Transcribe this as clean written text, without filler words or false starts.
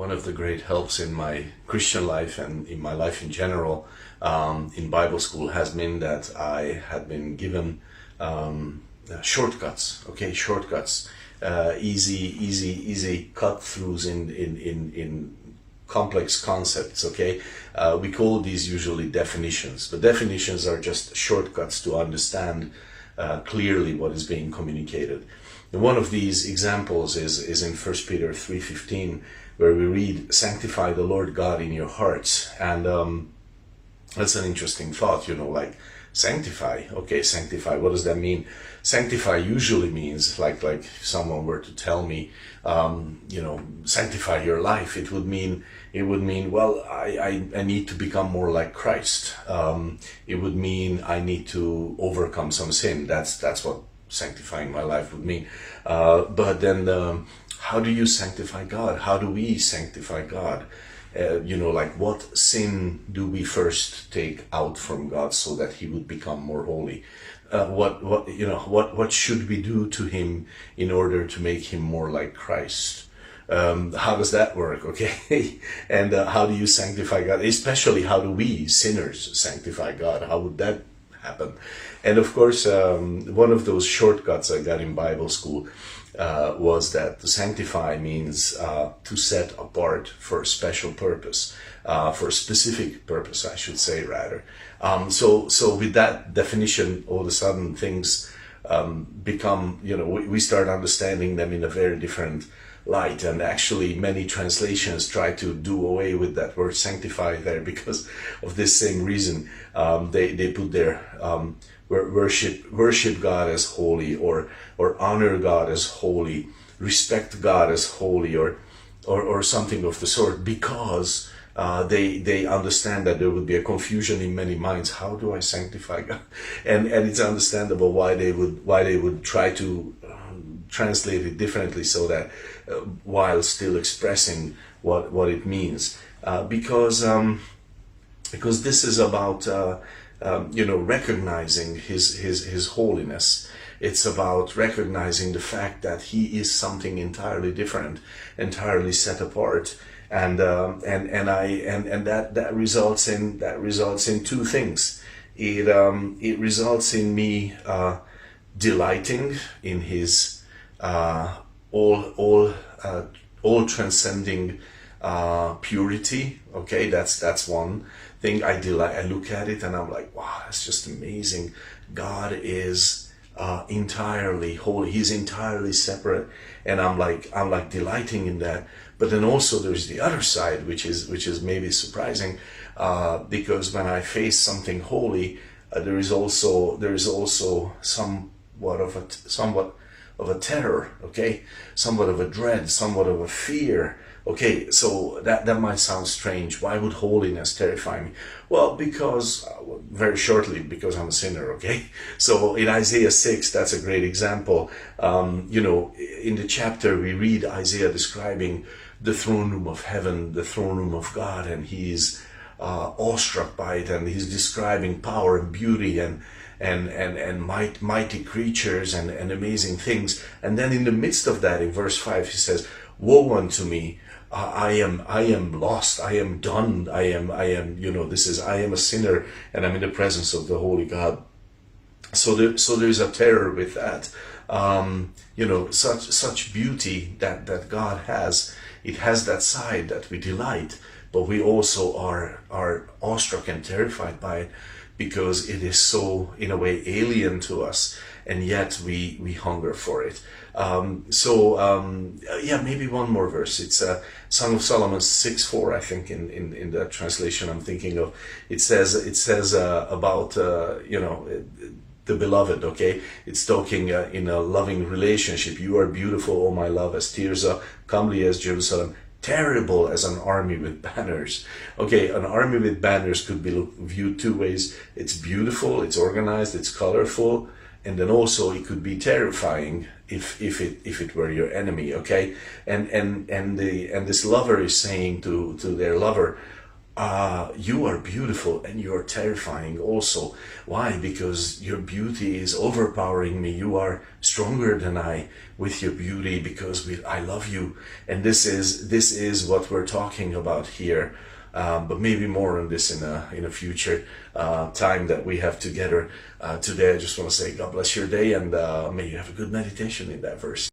One of the great helps in my Christian life and in my life in general, in Bible school, has been that I had been given shortcuts. Okay, shortcuts, easy cut-throughs in complex concepts. Okay, we call these usually definitions, but definitions are just shortcuts to understand clearly what is being communicated. And one of these examples is in 1 Peter 3:15, where we read, "Sanctify the Lord God in your hearts." And that's an interesting thought, like sanctify. Okay, sanctify. What does that mean? Sanctify usually means, like if someone were to tell me, sanctify your life. It would mean, well, I need to become more like Christ. It would mean I need to overcome some sin. That's what sanctifying my life would mean. But then, how do you sanctify God? How do we sanctify God? Like what sin do we first take out from God so that He would become more holy? What should we do to Him in order to make Him more like Christ? How does that work? Okay, and how do you sanctify God? Especially, how do we sinners sanctify God? How would that happen? And of course, one of those shortcuts I got in Bible school was that to sanctify means to set apart for a special purpose, for a specific purpose, I should say, rather. So with that definition, all of a sudden things become, we start understanding them in a very different light. And actually many translations try to do away with that word sanctify there because of this same reason. They put their worship God as holy, or honor God as holy, respect God as holy, or something of the sort, because they understand that there would be a confusion in many minds. How do I sanctify God? And it's understandable why they would try to translate it differently, so that while still expressing what it means, because this is about recognizing his holiness. It's about recognizing the fact that He is something entirely different, entirely set apart, and that results in two things. It results in me delighting in His all transcending purity. Okay, that's one thing. I look at it and I'm like, wow, that's just amazing. God is entirely holy. He's entirely separate, and I'm like delighting in that. But then also there's the other side, which is maybe surprising, because when I face something holy, there is also somewhat of a terror. Okay, somewhat of a dread, somewhat of a fear. Okay, so that might sound strange. Why would holiness terrify me? Well, because, very shortly, because I'm a sinner, okay? So in Isaiah 6, that's a great example. In the chapter we read Isaiah describing the throne room of heaven, the throne room of God, and he's awestruck by it, and he's describing power and beauty and mighty creatures and amazing things. And then in the midst of that, in verse 5, he says, "Woe unto me! I am lost. I am done. I am. I am a sinner, and I'm in the presence of the holy God." So there's a terror with that. Such beauty that God has. It has that side that we delight, but we also are awestruck and terrified by it, because it is so, in a way, alien to us, and yet we hunger for it. Maybe one more verse. It's Song of Solomon 6:4, I think, in the translation I'm thinking of. It says about the beloved. Okay, it's talking in a loving relationship. "You are beautiful, O my love, as Tirzah, comely as Jerusalem, terrible as an army with banners." Okay, an army with banners could be viewed two ways. It's beautiful, it's organized, it's colorful, and then also it could be terrifying if it were your enemy. Okay, and this lover is saying to their lover, you are beautiful and you are terrifying also. Why? Because your beauty is overpowering me. You are stronger than I with your beauty because I love you. And this is what we're talking about here. But maybe more on this in a future time that we have together. Today, I just want to say God bless your day, and may you have a good meditation in that verse.